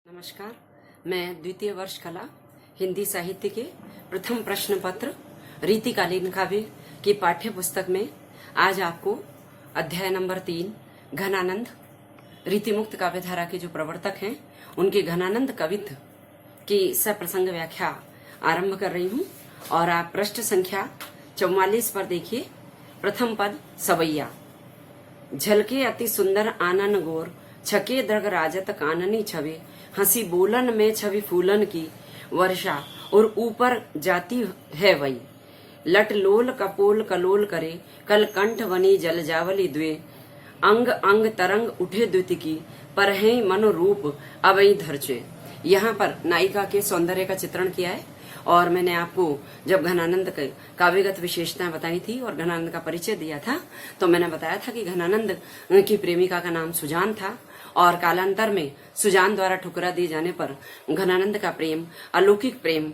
नमस्कार, मैं द्वितीय वर्ष कला हिंदी साहित्य के प्रथम प्रश्न पत्र रीतिकालीन काव्य की पाठ्य पुस्तक में आज आपको अध्याय नंबर 3 घनानंद रीतिमुक्त काव्यधारा के जो प्रवर्तक हैं उनके घनानंद कवित्व की सप्रसंग व्याख्या आरंभ कर रही हूं। और आप पृष्ठ संख्या 44 पर देखिए। प्रथम पद सवैया। झलके अति सुंदर आनन गोर, छके दृग राजत काननी छवे, हंसी बोलन में छवि फूलन की वर्षा और ऊपर जाती है वही। लट लोल कपोल कलोल करे, कल कंठ वनी जल जावली द्वे, अंग अंग तरंग उठे द्वितिकी, पर है मनो रूप अवई धरचे। यहाँ पर नायिका के सौंदर्य का चित्रण किया है। और मैंने आपको जब घनानंद के काव्यगत विशेषताएं बताई थी और घनानंद का परिचय दिया था तो मैंने बताया था कि घनानंद की प्रेमिका का नाम सुजान था और कालांतर में सुजान द्वारा ठुकरा दिए जाने पर घनानंद का प्रेम अलौकिक प्रेम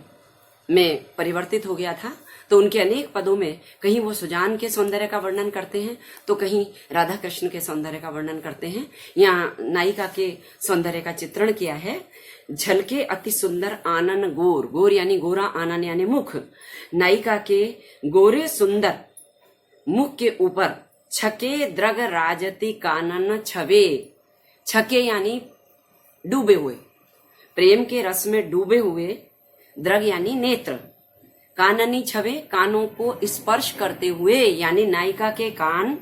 में परिवर्तित हो गया था। तो उनके अनेक पदों में कहीं वो सुजान के सौंदर्य का वर्णन करते हैं तो कहीं राधा कृष्ण के सौंदर्य का वर्णन करते हैं। यहाँ नायिका के सौंदर्य का चित्रण किया है। झलके अति सुंदर आनन गोर, गोर यानी गोरा, आनन यानी मुख। नायिका के गोरे सुंदर मुख के ऊपर छके द्रग राजती कानन छवे, छके यानी डूबे हुए, प्रेम के रस में डूबे हुए, द्रग यानी नेत्र, काननी छवे कानों को स्पर्श करते हुए, यानी नायिका के कान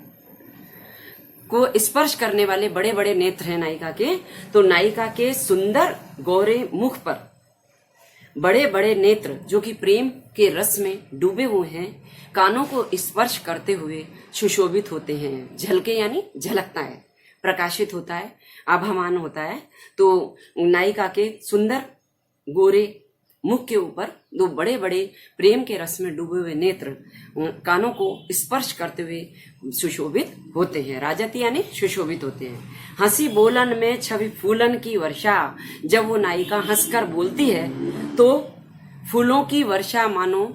को स्पर्श करने वाले बड़े बड़े नेत्र हैं नायिका के। तो नायिका के सुंदर गोरे मुख पर बड़े बड़े नेत्र जो कि प्रेम के रस में डूबे हुए हैं, कानों को स्पर्श करते हुए सुशोभित होते हैं। झलके यानी झलकता है, प्रकाशित होता है, आभामान होता है। तो नायिका के सुंदर गोरे मुख के ऊपर दो बड़े बड़े प्रेम के रस में डूबे हुए नेत्र कानों को स्पर्श करते हुए सुशोभित होते हैं। राजती यानी सुशोभित होते हैं। हंसी बोलन में छवि फूलन की वर्षा। जब वो नायिका हंसकर बोलती है तो फूलों की वर्षा मानो,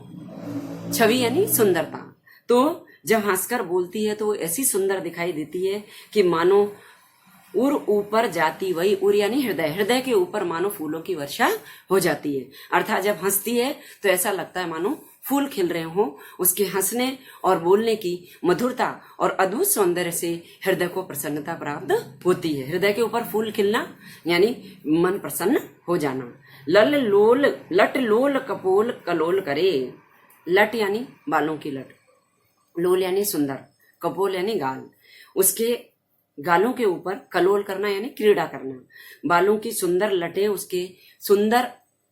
छवि यानी सुंदरता। तो जब हंसकर बोलती है तो वो ऐसी सुंदर दिखाई देती है कि मानो उर ऊपर जाती वही, उर यानी हृदय, हृदय के ऊपर मानो फूलों की वर्षा हो जाती है। अर्थात जब हंसती है तो ऐसा लगता है मानो फूल खिल रहे हों। उसके हंसने और बोलने की मधुरता और अद्भुत सौंदर्य से हृदय को प्रसन्नता प्राप्त होती है। हृदय के ऊपर फूल खिलना यानी मन प्रसन्न हो जाना। लल लोल लट लोल कपोल कलोल करे। लट यानी बालों की लट, लोल यानी सुंदर, कपोल यानी गाल। उसके गालों के ऊपर कलोल करना यानी क्रीड़ा करना। बालों की सुंदर लटें उसके सुंदर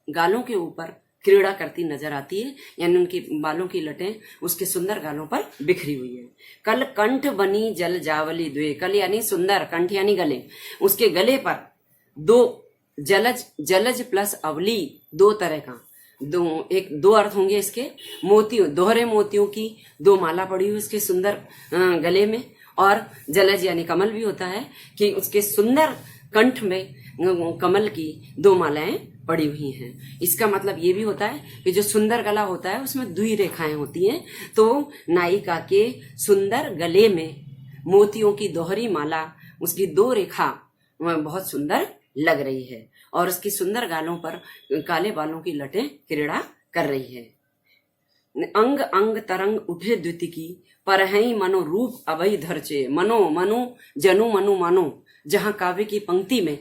गालों के ऊपर क्रीड़ा करती नजर आती है, यानी उनकी बालों की लटें उसके सुंदर गालों पर बिखरी हुई है। कल कंठ बनी जल जावली द्वे, कल यानी सुंदर, कंठ यानी गले, उसके गले पर दो जलज, जलज प्लस अवली, दो तरह का दो अर्थ होंगे इसके। मोतियों, दोहरे मोतियों की दो माला पड़ी हुई उसके सुंदर गले में, और जलज यानी कमल भी होता है कि उसके सुंदर कंठ में कमल की दो मालाएं पड़ी हुई हैं। इसका मतलब ये भी होता है कि जो सुंदर गला होता है उसमें द्वि रेखाएं होती हैं। तो नायिका के सुंदर गले में मोतियों की दोहरी माला, उसकी दो रेखा बहुत सुंदर लग रही है और उसकी सुंदर गालों पर काले बालों की लटें क्रीड़ा कर रही है। अंग अंग तरंग उठे द्वितिकी, पर है मनो रूप अभय धरचे। मनो, मनु, जनु मनु मानो, जहां काव्य की पंक्ति में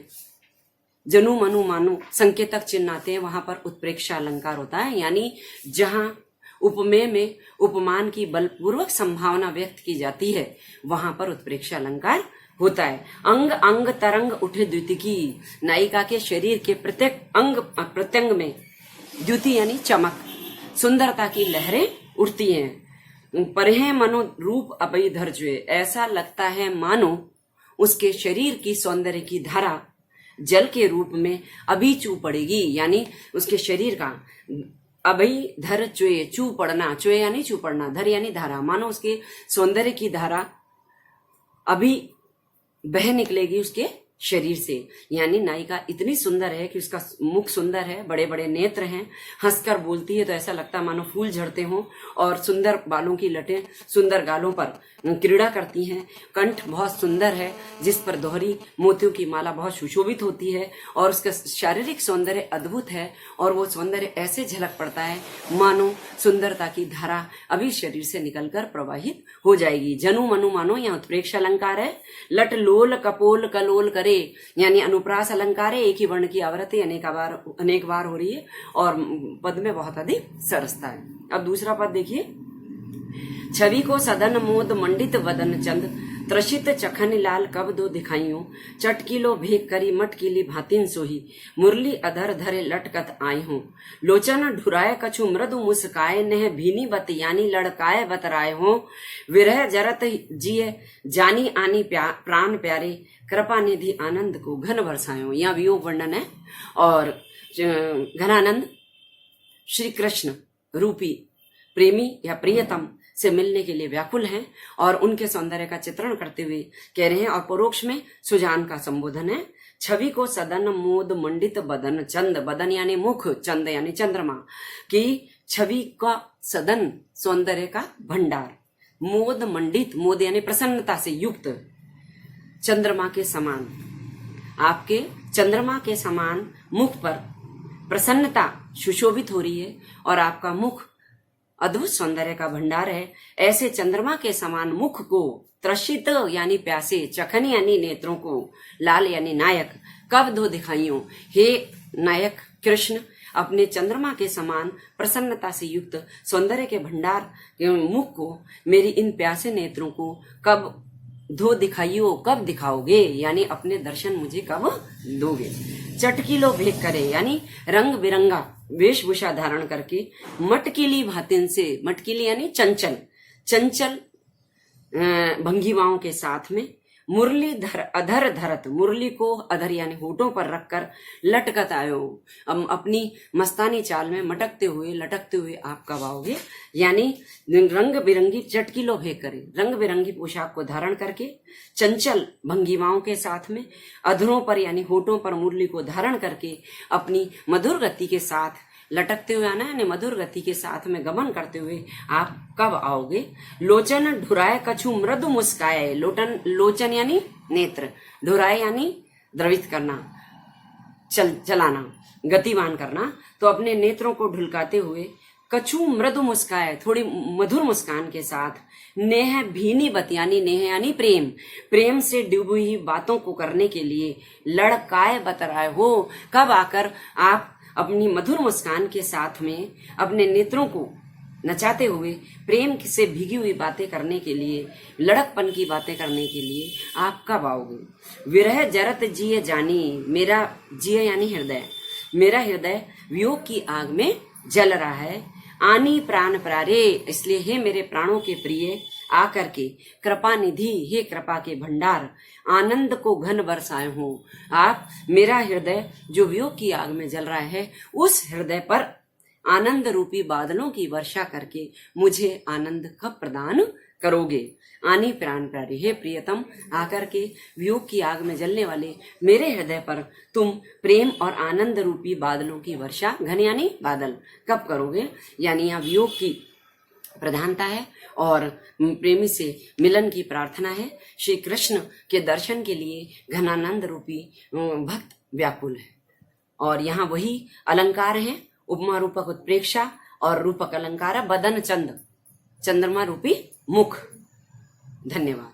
जनु मनु मानो संकेतक चिन्ह आते हैं वहां पर उत्प्रेक्षा अलंकार होता है। यानी जहां उपमेय में उपमान की बलपूर्वक संभावना व्यक्त की जाती है वहां पर उत्प्रेक्षा अलंकार होता है। अंग अंग तरंग उठे द्वितिकी, नायिका के शरीर के प्रत्येक अंग प्रत्यंग में द्युति यानी चमक, सुंदरता की लहरें उठती हैं। परहे मनो रूप अभय धरजे, ऐसा लगता है मानो उसके शरीर की सौंदर्य की धारा जल के रूप में अभी चू पड़ेगी, यानी उसके शरीर का अभय धर चुए, चू पड़ना, चुए यानी चू पड़ना, धर यानी धारा, मानो उसके सौंदर्य की धारा अभी बह निकलेगी उसके शरीर से, यानी नायिका इतनी सुंदर है कि उसका मुख सुंदर है, बड़े बड़े नेत्र हैं, हंसकर बोलती है तो ऐसा लगता है मानो फूल झड़ते हों, और सुंदर बालों की लटें सुंदर गालों पर क्रीड़ा करती हैं। कंठ बहुत सुंदर है जिस पर दोहरी मोतियों की माला बहुत सुशोभित होती है, और उसका शारीरिक सौंदर्य अद्भुत है, और वो सौंदर्य ऐसे झलक पड़ता है मानो सुंदरता की धारा अभी शरीर से निकलकर प्रवाहित हो जाएगी। जनु मनु मानो यहाँ उत्प्रेक्ष अलंकार है। लट लोल कपोल कलोल करे, यानी अनुप्रास अलंकार है, एक ही वर्ण की आवृत्ति अनेक बार हो रही है, और पद में बहुत अधिक सरसता है। अब दूसरा पद देखिए, छवि को सदन मोद मंडित वदन चंद, त्रसित चखन लाल कब दो दिखाइयो, चटकीलो भेक करी मटकीली भातिन सोही, मुरली अधर धरे लटकत आई हूँ, लोचन ढुराए कछु मृदु मुस्काए, नेह भीनी बत यानी लड़काए बतराए हो, विरह जरत जिये जानी आनी प्राण प्यारे, कृपा निधि आनंद को घन बरसायो। यहाँ वियोग वर्णन है, और घनानंद श्री कृष्ण रूपी प्रेमी या प्रियतम से मिलने के लिए व्याकुल हैं, और उनके सौंदर्य का चित्रण करते हुए कह रहे हैं, और परोक्ष में सुजान का संबोधन है। छवि को सदन मोद मंडित बदन चंद, बदन यानी मुख, चंद यानी चंद्रमा की छवि का सदन सौंदर्य का भंडार, मोद मंडित, मोद यानी प्रसन्नता से युक्त, चंद्रमा के समान, आपके चंद्रमा के समान मुख पर प्रसन्नता सुशोभित हो रही है, और आपका मुख अद्भुत सौंदर्य का भंडार है। ऐसे चंद्रमा के समान मुख को त्रसित यानी प्यासे, चखन यानी नेत्रों को, लाल यानी नायक, कब दो दिखाइयों, हे नायक कृष्ण अपने चंद्रमा के समान प्रसन्नता से युक्त सौंदर्य के भंडार के मुख को मेरी इन प्यासे नेत्रों को कब दो दिखाइयो, कब दिखाओगे, यानी अपने दर्शन मुझे कब दोगे। चटकीलो भेक करे, यानी रंग बिरंगा वेशभूषा धारण करके, मटकीली भातिन से, मटकीली यानी चंचल, चंचल भंगिमाओं के साथ में, मुरली अधर धरत, मुरली को अधर यानी होठों पर रखकर, लटकत आयो, अपनी मस्तानी चाल में मटकते हुए लटकते हुए आप कब आओगे, यानी रंग बिरंगी चटकीलो भेक करे, रंग बिरंगी पोशाक को धारण करके, चंचल भंगिमाओं के साथ में, अधरों पर यानी होठों पर मुरली को धारण करके, अपनी मधुर गति के साथ लटकते हुए आना, यानी मधुर गति के साथ में गमन करते हुए आप कब आओगे। लोचन ढुराए कछु मृदु मुस्काए, लोचन यानी नेत्र, ढुराए यानी द्रवित करना, चलाना, गतिवान करना, तो अपने नेत्रों को ढुलकाते हुए, कछु मृदु मुस्काए, थोड़ी मधुर मुस्कान के साथ, नेह भीनी बत यानी नेह यानी प्रेम, प्रेम से डूबी हुई बातों को करने के लिए, लड़काए बतराए हो, कब आकर आप अपनी मधुर मुस्कान के साथ में अपने नेत्रों को नचाते हुए प्रेम से भीगी हुई बातें करने के लिए, लड़कपन की बातें करने के लिए आप कब आओगे। विरह जरत जिये जानी, मेरा जिये यानी हृदय, मेरा हृदय वियोग की आग में जल रहा है, आनी प्राण प्रारे, इसलिए हे मेरे प्राणों के प्रिय आकर के, कृपा निधि, हे कृपा के भंडार, आनंद को घन बरसाए हो, आप मेरा हृदय जो वियोग की आग में जल रहा है, उस हृदय पर आनंद रूपी बादलों की वर्षा करके मुझे आनंद कब प्रदान करोगे। आनी प्राण प्यारे, हे प्रियतम आकर के वियोग की आग में जलने वाले मेरे हृदय पर तुम प्रेम और आनंद रूपी बादलों की वर्षा, घन यानी बादल, कब करोगे, यानी यहाँ वियोग की प्रधानता है और प्रेमी से मिलन की प्रार्थना है। श्री कृष्ण के दर्शन के लिए घनानंद रूपी भक्त व्याकुल है, और यहाँ वही अलंकार है, उपमा रूपक उत्प्रेक्षा और रूपक अलंकार है बदन चंद, चंद्रमा रूपी मुख। धन्यवाद।